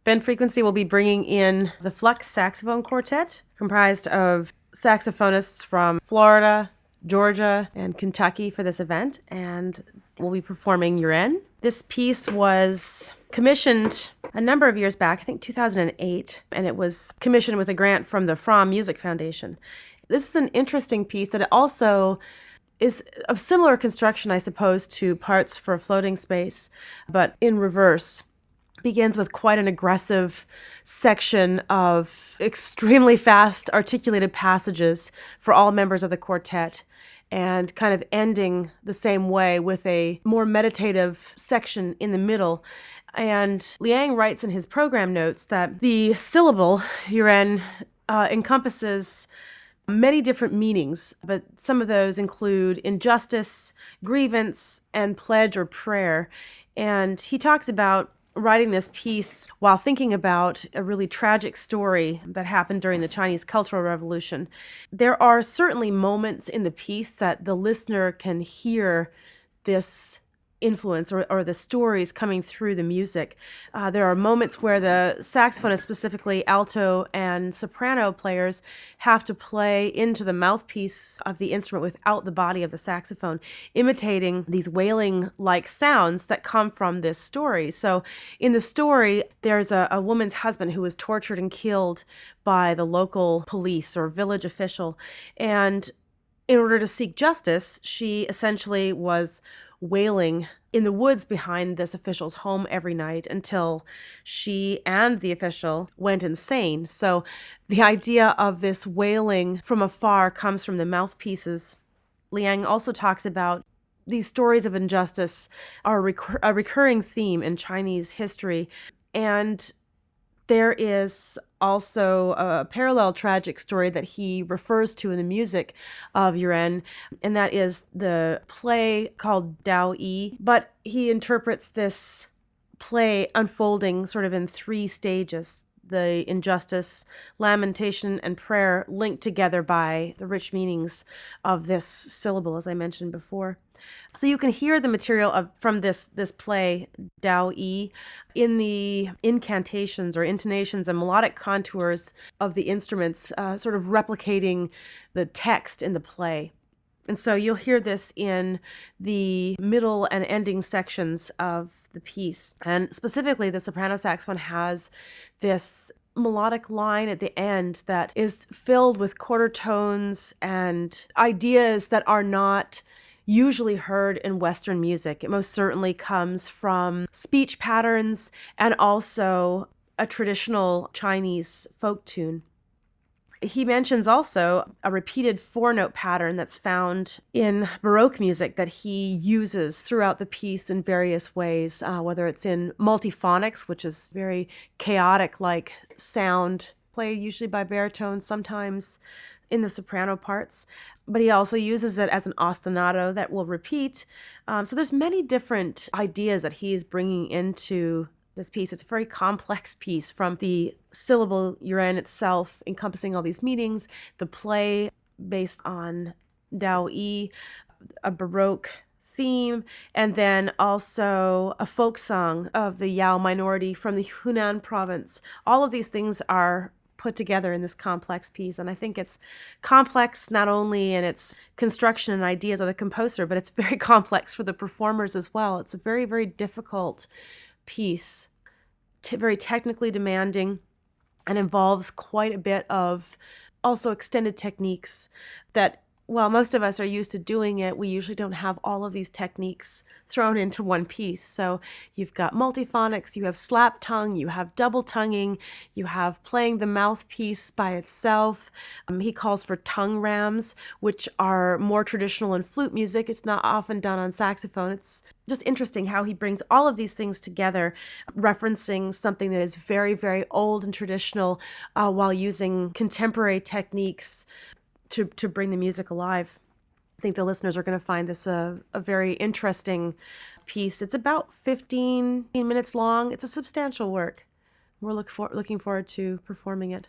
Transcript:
Ben Frequency will be bringing in the Flux Saxophone Quartet, comprised of saxophonists from Florida, Georgia, and Kentucky for this event, and we'll be performing Yuan. This piece was commissioned a number of years back, I think 2008, and it was commissioned with a grant from the Fromm Music Foundation. This is an interesting piece that also is of similar construction, I suppose, to Parts for a Floating Space, but in reverse. Begins with quite an aggressive section of extremely fast articulated passages for all members of the quartet, and kind of ending the same way with a more meditative section in the middle. And Liang writes in his program notes that the syllable Yuan encompasses many different meanings, but some of those include injustice, grievance, and pledge or prayer. And he talks about writing this piece while thinking about a really tragic story that happened during the Chinese Cultural Revolution. There are certainly moments in the piece that the listener can hear this influence or the stories coming through the music. There are moments where the saxophonist, specifically alto and soprano players, have to play into the mouthpiece of the instrument without the body of the saxophone, imitating these wailing-like sounds that come from this story. So in the story, there's a woman's husband who was tortured and killed by the local police or village official. And in order to seek justice, she essentially was wailing in the woods behind this official's home every night until she and the official went insane. So the idea of this wailing from afar comes from the mouthpieces. Liang also talks about these stories of injustice are a recurring theme in Chinese history, and there is also a parallel tragic story that he refers to in the music of Yuan, and that is the play called Dao Yi. But he interprets this play unfolding sort of in three stages: the injustice, lamentation, and prayer, linked together by the rich meanings of this syllable, as I mentioned before. So you can hear the material from this play, Dao Yi, in the incantations or intonations and melodic contours of the instruments, sort of replicating the text in the play. And so you'll hear this in the middle and ending sections of the piece. And specifically, the soprano saxophone has this melodic line at the end that is filled with quarter tones and ideas that are not usually heard in Western music. It most certainly comes from speech patterns and also a traditional Chinese folk tune. He mentions also a repeated four-note pattern that's found in Baroque music that he uses throughout the piece in various ways, whether it's in multiphonics, which is very chaotic-like sound, played usually by baritones, sometimes in the soprano parts, but he also uses it as an ostinato that will repeat. So there's many different ideas that he's bringing into this piece. It's a very complex piece, from the syllable Yuan itself encompassing all these meanings, the play based on Dao Yi, a Baroque theme, and then also a folk song of the Yao minority from the Hunan province. All of these things are put together in this complex piece, and I think it's complex not only in its construction and ideas of the composer, but it's very complex for the performers as well. It's a very, very difficult piece, very technically demanding, and involves quite a bit of also extended techniques that, while most of us are used to doing it, we usually don't have all of these techniques thrown into one piece. So you've got multiphonics, you have slap tongue, you have double tonguing, you have playing the mouthpiece by itself. He calls for tongue rams, which are more traditional in flute music. It's not often done on saxophone. It's just interesting how he brings all of these things together, referencing something that is very, very old and traditional, while using contemporary techniques to bring the music alive. I think the listeners are going to find this a very interesting piece. It's about 15 minutes long. It's a substantial work. We're looking forward to performing it.